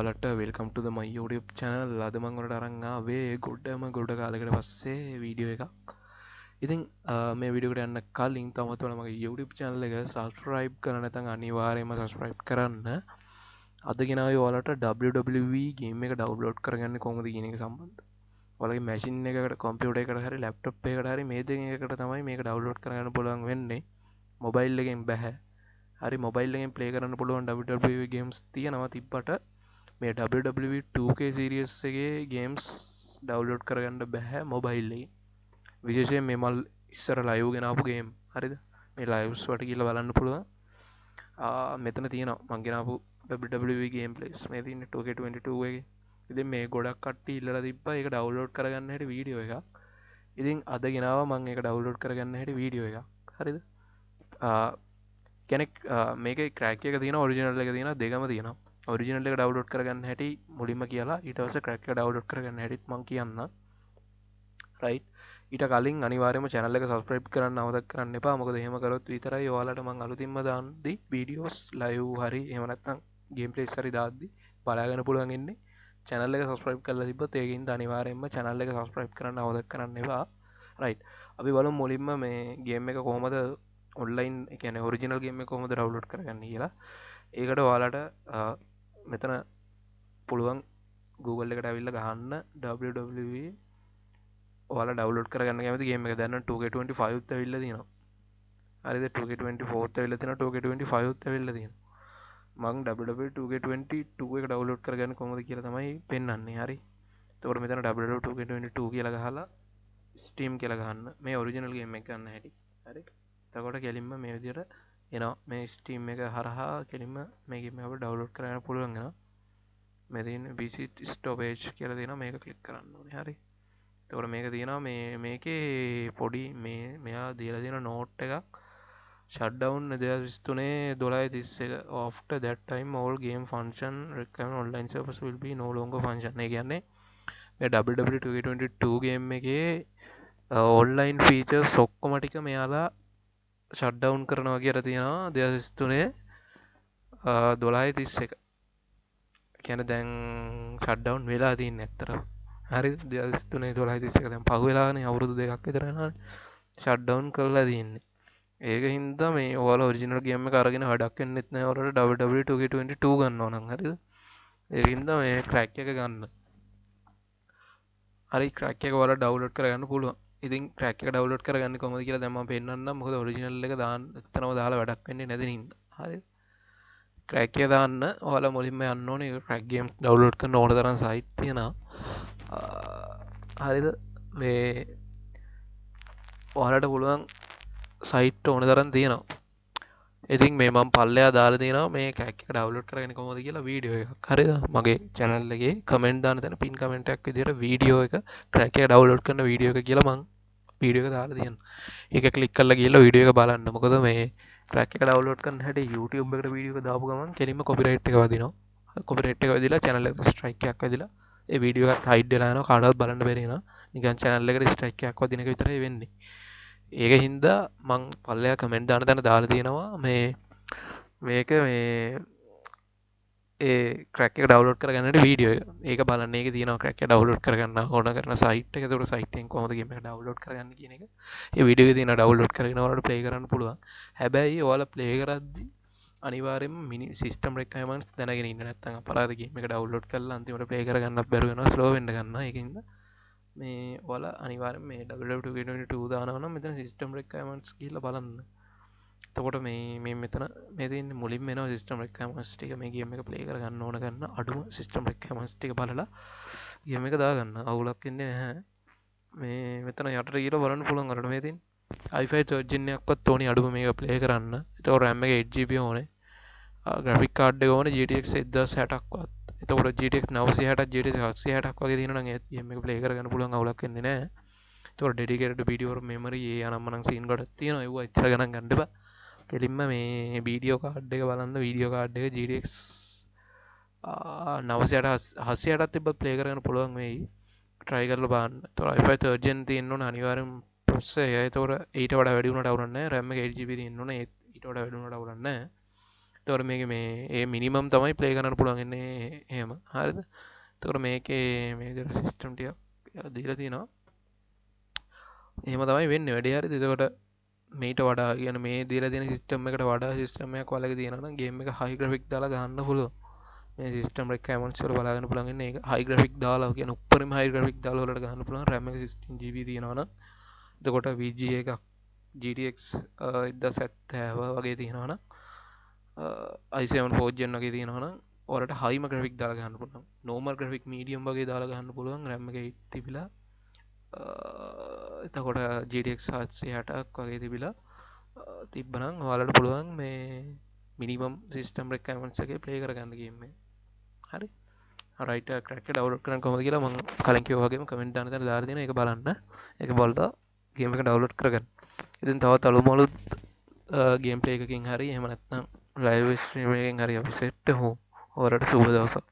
ඔයාලට වෙල්කම් ටු ද මයි YouTube channel. අද මම ඔයාලට අරන් ආවේ ගොඩ කාලයකට පස්සේ වීඩියෝ එකක්. ඉතින් මේ වීඩියෝ එකට යන්න කලින් තමත් ඔයාලා මගේ YouTube channel එක subscribe කරලා නැත්නම් අනිවාර්යයෙන්ම subscribe කරන්න. අද ගෙනාවේ ඔයාලට WWE game එක download කරගන්නේ කොහොමද කියන එක සම්බන්ධ. ඔයාලගේ machine එකකට, computer එකකට හරි laptop එකකට හරි මේ දෙකෙන් එකකට තමයි මේක download කරගන්න පුළුවන් වෙන්නේ. mobile එකෙන් බෑ. හරි mobile එකෙන් play කරන්න පුළුවන් WWE games තියෙනවා තිබ්බට මේ WWE 2K සීරියස් එකේ ගේම්ස් ඩවුන්ලෝඩ් කරගන්න බැහැ මොබයිල් එකේ. විශේෂයෙන් මේ මල් ඉස්සර ලයිව් ගෙනාපු ගේම්. හරිද? මේ ලයිව්ස් වලට ගිහලා බලන්න පුළුවන්. මෙතන තියෙනවා මම ගෙනාපු WWE ගේම් ප්ලේස්. මේ තියෙන්නේ 2K22 එකේ. ඉතින් මේ ගොඩක් කට්ටිය ඉල්ලලා තිබ්බා ඒක ඩවුන්ලෝඩ් කරගන්න හැටි වීඩියෝ එකක්. ඉතින් අද ගෙනාවා මම ඒක ඩවුන්ලෝඩ් කරගන්න හැටි වීඩියෝ එකක්. හරිද? කෙනෙක් මේකේ ක්‍රැක් එක තියෙනවා ඔරිජිනල් එක තියෙනවා දෙකම තියෙනවා. ඔරිජිනල් එක ඩවුන්ලෝඩ් කරගන්න හැටි මුලින්ම කියලා ඊට පස්සේ ක්‍රැක් එක ඩවුන්ලෝඩ් කරගන්න හැටිත් මම කියන්න. රයිට්. ඊට කලින් අනිවාර්යයෙන්ම channel එක subscribe කරන්න අමතක කරන්න එපා. මොකද එහෙම කරොත් විතරයි ඔයාලට මම අලුතින්ම දාන්දී videos live හරි එහෙම නැත්නම් gameplays හරි දාද්දි බලාගන්න පුළුවන් ඉන්නේ. channel එක subscribe කරලා තිබ්බොත් ඒකින්ද අනිවාර්යයෙන්ම channel එක subscribe කරන්න අමතක කරන්න එපා. රයිට්. අපි බලමු මුලින්ම මේ game එක කොහොමද online ඒ කියන්නේ original game එක කොහොමද download කරගන්නේ කියලා. ඒකට ඔයාලට මෙතන පුළුවන් Google එකට ඇවිල්ලා ගහන්න WWE ඔයාලා ඩවුන්ලෝඩ් කරගන්න කැමති ගේම් එක. දැන් 2K25 ත් ඇවිල්ලා තියෙනවා. හරිද? 2K24 ත් ඇවිල්ලා තියෙනවා. 2K25 ත් ඇවිල්ලා තියෙනවා. මම WWE 2K22 එක ඩවුන්ලෝඩ් කරගන්න කොහොමද කියලා තමයි පෙන්වන්නේ. හරි. එතකොට මෙතන WWE 2K22 කියලා ගහලා Steam කියලා ගහන්න. මේ ඔරිජිනල් ගේම් එක ගන්න හැටි. හරි. එතකොට කෙලින්ම මේ විදිහට එනවා. මේ Steam එක හරහා කෙලින්ම මේ ගේම් එක අපිට ඩවුන්ලෝඩ් කරගන්න පුළුවන් වෙනවා. මේ තියෙන visit stoppage කියලා තියෙනවා. මේක ක්ලික් කරන්න ඕනේ. හරි. එතකොට මේක තියෙනවා මේකේ පොඩි මෙයා දීලා තියෙන නෝට් එකක් shutdown 2023 12:31 after that time all game function requirement online servers will be no longer function. ඒ කියන්නේ මේ WWE 2K22 game එකේ online features ඔක්කොම ටික මෙයාලා shutdown කරනවා කියලා තියෙනවා 2023 12:31. කියන්නේ දැන් shutdown වෙලා තියෙන්නේ ඇත්තටම. හරි 2023 12:31 දැන් පහු වෙලානේ අවුරුදු දෙකක් විතර යනවානේ ෂට්ඩවුන් කරලා තියෙන්නේ. ඒක හින්දා මේ ඔයාලා ඔරිජිනල් ගේම් එක අරගෙන වැඩක් වෙන්නෙත් නෑ ඔයාලට WWE 2K22 ගන්නවා නම් හරිද? ඒක හින්දා මේ ක්‍රැක් එක ගන්න. හරි ක්‍රැක් එක ඔයාලා ඩවුන්ලෝඩ් කරගන්න පුළුවන්. ඉතින් ක්‍රැක් එක ඩවුන්ලෝඩ් කරගන්නේ කොහොමද කියලා දැන් මම පෙන්නන්නම්. මොකද ඔරිජිනල් එක දාන්න එතනම දාලා වැඩක් වෙන්නේ නැති නින්දා. හරිද? ක්‍රැක් එක දාන්න ඔයාලා මුලින්ම යන්න ඕනේ ක්‍රැක් ගේම්ස් ඩවුන්ලෝඩ් කරන්න ඕන තරම් සයිට් තියෙනවා. හරිද මේ ඔයාලට පුළුවන් සයිට් ඕන තරම් තියෙනවා. ඉතින් මේ මම පල්ලෙහා දාලා තියෙනවා මේ ක්‍රැක් එක ඩවුන්ලෝඩ් කරගෙන කොහොමද කියලා වීඩියෝ එකක්. හරිද? මගේ channel එකේ කමෙන්ට් දාන්න තැන පින් කමෙන්ට් එකක් විදියට වීඩියෝ එක ක්‍රැක් එක ඩවුන්ලෝඩ් කරන වීඩියෝ එක කියලා මම වීඩියෝ එක දාලා තියෙනවා. ඒක ක්ලික් කරලා ගිහලා වීඩියෝ එක බලන්න. මොකද මේ ක්‍රැක් එක ඩවුන්ලෝඩ් කරන්න හැටි YouTube එකට වීඩියෝ එක දාපු ගමන් කෙලින්ම කොපිරයිට් එක වදිනවා. කොපිරයිට් එක වදිලා channel එකට ස්ට්‍රයික් එකක් වදිලා ඒ වීඩියෝ එකත් හයිඩ් වෙලා යනවා. කාටවත් බලන්න බැරි වෙනවා. නිකන් channel එකට ස්ට්‍රයික් එකක් වදින එක විතරයි වෙන්නේ. ඒක හින්දා මං පල්ලෙහා කමෙන්ට් දාන තැන දාලා තියෙනවා මේක මේ ඒ ක්‍රැක් එක ඩවුන්ලෝඩ් කරගන්නට වීඩියෝ එක. ඒක බලන්න ඒකේ තියෙනවා ක්‍රැක් එක ඩවුන්ලෝඩ් කරගන්න ඕන කරන සයිට් එක. ඒතකොට සයිට් එකෙන් කොහොමද ගේම් එක ඩවුන්ලෝඩ් කරගන්නේ කියන එක. ඒ වීඩියෝ එකේ තියෙනවා ඩවුන්ලෝඩ් කරගෙන ඔයාලට ප්ලේ කරන්න පුළුවන්. හැබැයි ඔයාලා ප්ලේ කරද්දි අනිවාර්යයෙන්ම මිනි සිස්ටම් රික්වයර්මන්ට්ස් දැනගෙන ඉන්න නැත්නම් අපරාධ ගේම් එක ඩවුන්ලෝඩ් කරලා අන්තිමට ප්ලේ කරගන්නත් බැරුව වෙනවා ස්ලෝ වෙන්න ගන්නවා. ඒකින්ද මේ ඔයාලා අනිවාර්යෙන් මේ WWE 2K22 දානවා නම් මෙතන සිස්ටම් රික්වයර්මන්ට්ස් කියලා බලන්න. එතකොට මේ මෙතන මේ තියෙන්නේ මුලින්ම එනවා සිස්ටම් රික්වයර්මන්ට්ස් ටික මේ ගේම් එක ප්ලේ කරගන්න ඕන ගන්න අඩුම සිස්ටම් රික්වයර්මන්ට්ස් ටික බලලා ගේම් එක දාගන්න. අවුලක් ඉන්නේ නැහැ. මේ මෙතන යටට ගිහලා බලන්න පුළුවන් අරට මේ තියෙන්නේ i5 3rd gen එකක්වත් ඕනි අඩුම මේක ප්ලේ කරන්න. එතකොට RAM එක 8GB ඕනේ. ග්‍රැෆික් කාඩ් එක ඕනේ GTX 1060ක්වත්. එතකොට GTX 960ක් GTX 760ක් වගේ තියෙනවා නම් ඒ ගේම් එක ප්ලේ කරගන්න පුළුවන් අවුලක් වෙන්නේ නැහැ. එතකොට dedicated video memory ඒ අනම්මනම් scene ගොඩක් තියෙනවා. ඒව ඉතර ගණන් ගන්න එපා. කෙලින්ම මේ වීඩියෝ කාඩ් එක බලන්න වීඩියෝ කාඩ් එක GTX 960 තිබ්බත් ප්ලේ කරගන්න පුළුවන් වෙයි. try කරලා බලන්න. එතකොට i5 3rd gen තියෙන්න ඕන අනිවාර්යෙන් processor එක. එතකොට ඊට වඩා වැඩි වුණාට අවුලක් නැහැ. RAM එක 8GB තියෙන්න ඕන ඊට වඩා වැඩි වුණාට අවුලක් නැහැ. තොර මේක මේ ඒ මිනිමම් තමයි ප්ලේ කරන්න පුළුවන්ගන්නේ එහෙම හරිද. තොර මේකේ මේ සිිස්ටම්ටිය දීල තියෙනවා එහෙම තමයි වෙන්න වැඩි හරි දෙතකොට මේට වඩා කියන මේ දීල දින සිස්ටම් එකට වඩා සිස්ටමයක් වලක තියෙන ගේම එක හයිග්‍රෆික් දාලා ගන්න පුළුව මේ සිස්ටම් රෙක් මන්සල බලාගන්න පුළන්ගන්න එක හයිග්‍රෆික් දාලා කියන උපරම හයිග්‍රෆික් දාලට ගන්න පුළන් රැම ජීවි තියෙනවන එතකොට වජ එකක් GTX ඉද සැත්තෑව වගේ තියෙනවන අයිසවන් ෆෝජන් වගේ තියෙනවන ඔරට හයිම ග්‍රෆික් දාලා ගන්න පුළුවන් නෝමල් ග්‍රෆික් මීඩියම් වගේ දාලා ගන්න පුළුවන් රැම එක තිබිලා එතකොට GTX 760ක් වගේ තිබිලා තිබ්බනම් ඔයාලට පුළුවන් මේ මිනිමම් සිස්ටම් රෙක්කමන්සගේ ප්ලේ කරගන්න ගේම හරි රයිට ක්‍රක ඩවල් කරන කොම කියලා මං කලින්කවගේ කමෙන්ට් අනත දාර්දින එක බලන්න එක බොල්ද ගේම එක ඩවලෝඩ් කරගන්න ඉතින් තවත් අලුමොලුත් ගේම් ප්ලේ එකකින් හරි එහමනත්නම් ලයිවස්ට්‍රීමකින් හරි අපි සෙට්ට හෝ ඕරට සුබ දවසක්